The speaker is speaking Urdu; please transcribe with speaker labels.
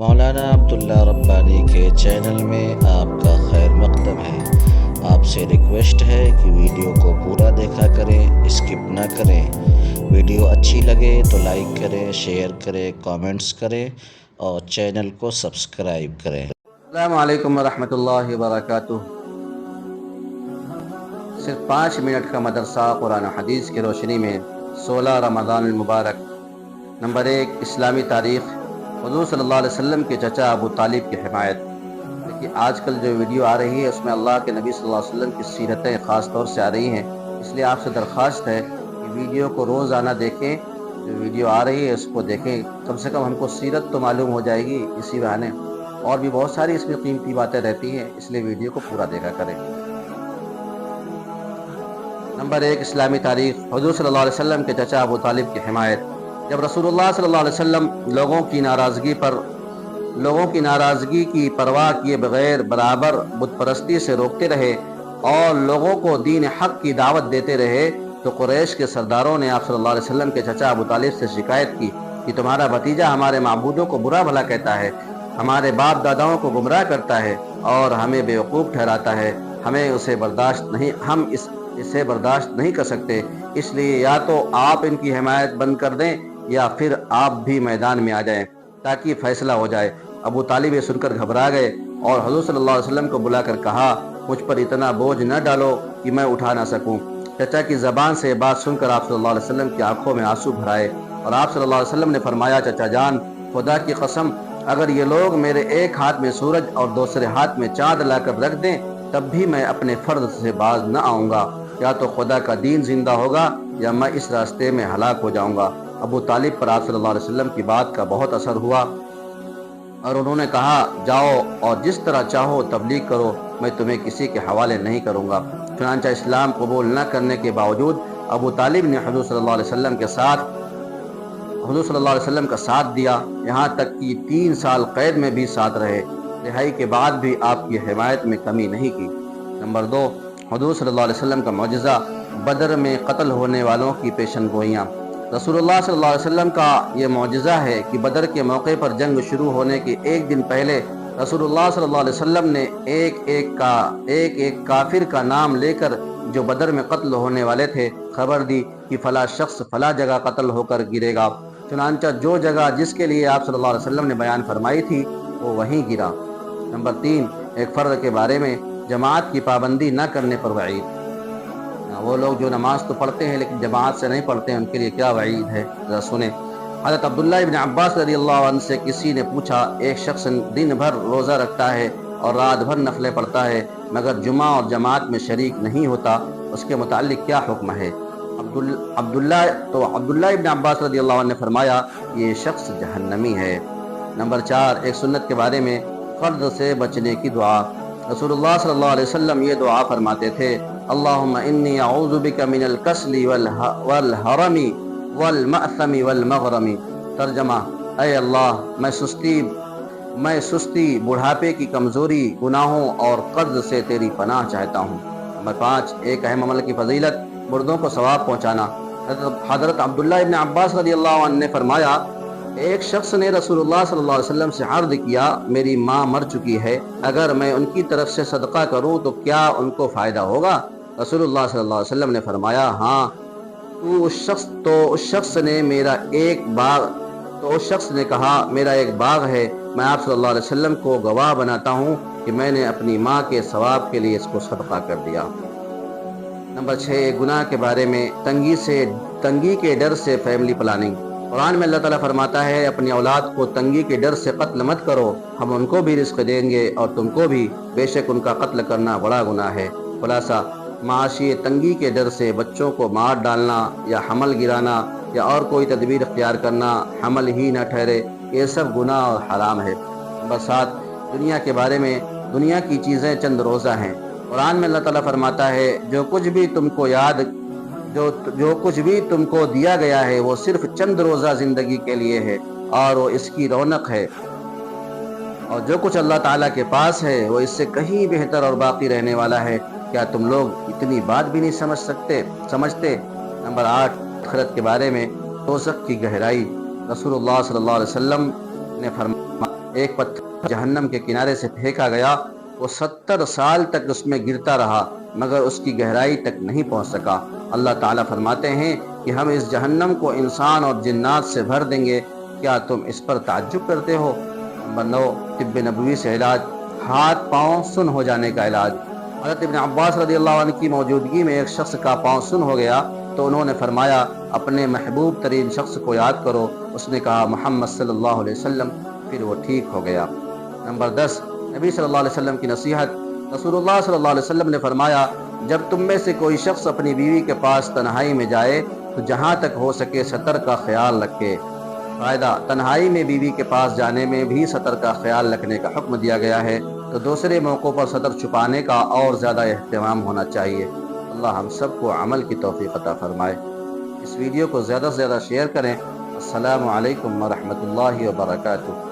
Speaker 1: مولانا عبداللہ ربانی کے چینل میں آپ کا خیر مقدم ہے۔ آپ سے ریکویسٹ ہے کہ ویڈیو کو پورا دیکھا کریں، اسکپ نہ کریں۔ ویڈیو اچھی لگے تو لائک کریں، شیئر کریں، کامنٹس کریں اور چینل کو سبسکرائب کریں۔
Speaker 2: السلام علیکم ورحمۃ اللہ وبرکاتہ۔ صرف 5 منٹ کا مدرسہ قرآن و حدیث کی روشنی میں 16 رمضان المبارک۔ نمبر 1، اسلامی تاریخ۔ حضور صلی اللہ علیہ وسلم کے چچا ابو طالب کی حمایت۔ دیکھیے آج کل جو ویڈیو آ رہی ہے اس میں اللہ کے نبی صلی اللہ علیہ وسلم کی سیرتیں خاص طور سے آ رہی ہیں، اس لیے آپ سے درخواست ہے کہ ویڈیو کو روزانہ دیکھیں۔ جو ویڈیو آ رہی ہے اس کو دیکھیں، کم سے کم ہم کو سیرت تو معلوم ہو جائے گی اسی بہانے، اور بھی بہت ساری اس میں قیمتی باتیں رہتی ہیں، اس لیے ویڈیو کو پورا دیکھا کریں۔ نمبر 1، اسلامی تاریخ۔ حضور صلی اللہ علیہ وسلم کے چچا ابو طالب کی حمایت۔ جب رسول اللہ صلی اللہ علیہ وسلم لوگوں کی ناراضگی کی پرواہ کیے بغیر برابر بت پرستی سے روکتے رہے اور لوگوں کو دین حق کی دعوت دیتے رہے، تو قریش کے سرداروں نے آپ صلی اللہ علیہ وسلم کے چچا ابو طالب سے شکایت کی کہ تمہارا بھتیجا ہمارے معبودوں کو برا بھلا کہتا ہے، ہمارے باپ داداؤں کو گمراہ کرتا ہے اور ہمیں بیوقوف ٹھہراتا ہے، ہم اسے برداشت نہیں کر سکتے، اس لیے یا تو آپ ان کی حمایت بند کر دیں یا پھر آپ بھی میدان میں آ جائیں تاکہ فیصلہ ہو جائے۔ ابو طالب یہ سن کر گھبرا گئے اور حضور صلی اللہ علیہ وسلم کو بلا کر کہا، مجھ پر اتنا بوجھ نہ ڈالو کہ میں اٹھا نہ سکوں۔ چچا کی زبان سے بات سن کر آپ صلی اللہ علیہ وسلم کی آنکھوں میں آنسو بھر آئے اور آپ صلی اللہ علیہ وسلم نے فرمایا، چچا جان، خدا کی قسم، اگر یہ لوگ میرے ایک ہاتھ میں سورج اور دوسرے ہاتھ میں چاند لا کر رکھ دیں تب بھی میں اپنے فرض سے باز نہ آؤں گا، یا تو خدا کا دین زندہ ہوگا یا میں اس راستے میں ہلاک ہو جاؤں گا۔ ابو طالب پر آپ صلی اللہ علیہ وسلم کی بات کا بہت اثر ہوا اور انہوں نے کہا، جاؤ اور جس طرح چاہو تبلیغ کرو، میں تمہیں کسی کے حوالے نہیں کروں گا۔ چنانچہ اسلام قبول نہ کرنے کے باوجود ابو طالب نے حضور صلی اللہ علیہ وسلم کا ساتھ دیا، یہاں تک کہ 3 سال قید میں بھی ساتھ رہے۔ رہائی کے بعد بھی آپ کی حمایت میں کمی نہیں کی۔ نمبر 2، حضور صلی اللہ علیہ وسلم کا معجزہ، بدر میں قتل ہونے والوں کی پیشن گوئیاں۔ رسول اللہ صلی اللہ علیہ وسلم کا یہ معجزہ ہے کہ بدر کے موقع پر جنگ شروع ہونے کے 1 دن پہلے رسول اللہ صلی اللہ علیہ وسلم نے ایک ایک کافر کا نام لے کر جو بدر میں قتل ہونے والے تھے خبر دی کہ فلاں شخص فلاں جگہ قتل ہو کر گرے گا۔ چنانچہ جو جگہ جس کے لیے آپ صلی اللہ علیہ وسلم نے بیان فرمائی تھی وہ وہیں گرا۔ نمبر 3، ایک فرد کے بارے میں جماعت کی پابندی نہ کرنے پر وعید۔ وہ لوگ جو نماز تو پڑھتے ہیں لیکن جماعت سے نہیں پڑھتے ہیں، ان کے لیے کیا وعید ہے، ذرا سنیں۔ حضرت عبداللہ ابن عباس رضی اللہ عنہ سے کسی نے پوچھا، ایک شخص دن بھر روزہ رکھتا ہے اور رات بھر نفلیں پڑھتا ہے مگر جمعہ اور جماعت میں شریک نہیں ہوتا، اس کے متعلق کیا حکم ہے؟ عبداللہ ابن عباس رضی اللہ عنہ نے فرمایا، یہ شخص جہنمی ہے۔ نمبر 4، ایک سنت کے بارے میں فرد سے بچنے کی دعا۔ رسول اللہ صلی اللہ علیہ وسلم یہ دعا فرماتے تھے، اللہم انی اعوذ بک من الکسل والحرم والمأثم والمغرم۔ ترجمہ، اے اللہ، میں سستی، بڑھاپے کی کمزوری، گناہوں اور قرض سے تیری پناہ چاہتا ہوں۔ نمبر 5، ایک اہم عمل کی فضیلت، مردوں کو ثواب پہنچانا۔ حضرت عبداللہ ابن عباس رضی اللہ عنہ نے فرمایا، ایک شخص نے رسول اللہ صلی اللہ علیہ وسلم سے عرض کیا، میری ماں مر چکی ہے، اگر میں ان کی طرف سے صدقہ کروں تو کیا ان کو فائدہ ہوگا؟ رسول اللہ صلی اللہ علیہ وسلم نے فرمایا، ہاں۔ اس شخص نے کہا، میرا ایک باغ ہے، میں آپ صلی اللہ علیہ وسلم کو گواہ بناتا ہوں کہ میں نے اپنی ماں کے ثواب کے لیے اس کو صدقہ کر دیا۔ نمبر 6، گناہ کے بارے میں تنگی کے ڈر سے فیملی پلاننگ۔ قرآن میں اللہ تعالیٰ فرماتا ہے، اپنی اولاد کو تنگی کے ڈر سے قتل مت کرو، ہم ان کو بھی رزق دیں گے اور تم کو بھی، بے شک ان کا قتل کرنا بڑا گناہ ہے۔ خلاصہ، معاشی تنگی کے ڈر سے بچوں کو مار ڈالنا یا حمل گرانا یا اور کوئی تدبیر اختیار کرنا حمل ہی نہ ٹھہرے، یہ سب گناہ اور حرام ہے۔ نمبر 7، دنیا کے بارے میں، دنیا کی چیزیں چند روزہ ہیں۔ قرآن میں اللہ تعالیٰ فرماتا ہے، جو کچھ بھی تم کو دیا گیا ہے وہ صرف چند روزہ زندگی کے لیے ہے اور وہ اس کی رونق ہے، اور جو کچھ اللہ تعالیٰ کے پاس ہے وہ اس سے کہیں بہتر اور باقی رہنے والا ہے۔ کیا تم لوگ اتنی بات بھی نہیں سمجھتے؟ نمبر 8، آخرت کے بارے میں، دوزخ کی گہرائی۔ رسول اللہ صلی اللہ علیہ وسلم نے فرمایا، ایک پتھر جہنم کے کنارے سے پھینکا گیا، وہ 70 سال تک اس میں گرتا رہا مگر اس کی گہرائی تک نہیں پہنچ سکا۔ اللہ تعالیٰ فرماتے ہیں کہ ہم اس جہنم کو انسان اور جنات سے بھر دیں گے، کیا تم اس پر تعجب کرتے ہو؟ نمبر 9، طب نبوی سے علاج، ہاتھ پاؤں سن ہو جانے کا علاج۔ حضرت ابن عباس رضی اللہ عنہ کی موجودگی میں ایک شخص کا پاؤں سن ہو گیا تو انہوں نے فرمایا اپنے محبوب ترین شخص کو یاد کرو۔ اس نے کہا محمد صلی اللہ علیہ وسلم، پھر وہ ٹھیک ہو گیا۔ نمبر 10، نبی صلی اللہ علیہ وسلم کی نصیحت۔ رسول اللہ صلی اللہ علیہ وسلم نے فرمایا جب تم میں سے کوئی شخص اپنی بیوی کے پاس تنہائی میں جائے تو جہاں تک ہو سکے ستر کا خیال رکھے۔ فائدہ، تنہائی میں بیوی کے پاس جانے میں بھی ستر کا خیال رکھنے کا حکم دیا گیا ہے، تو دوسرے موقعوں پر ستر چھپانے کا اور زیادہ اہتمام ہونا چاہیے۔ اللہ ہم سب کو عمل کی توفیق عطا فرمائے۔ اس ویڈیو کو زیادہ سے زیادہ شیئر کریں۔ السلام علیکم ورحمۃ اللہ وبرکاتہ۔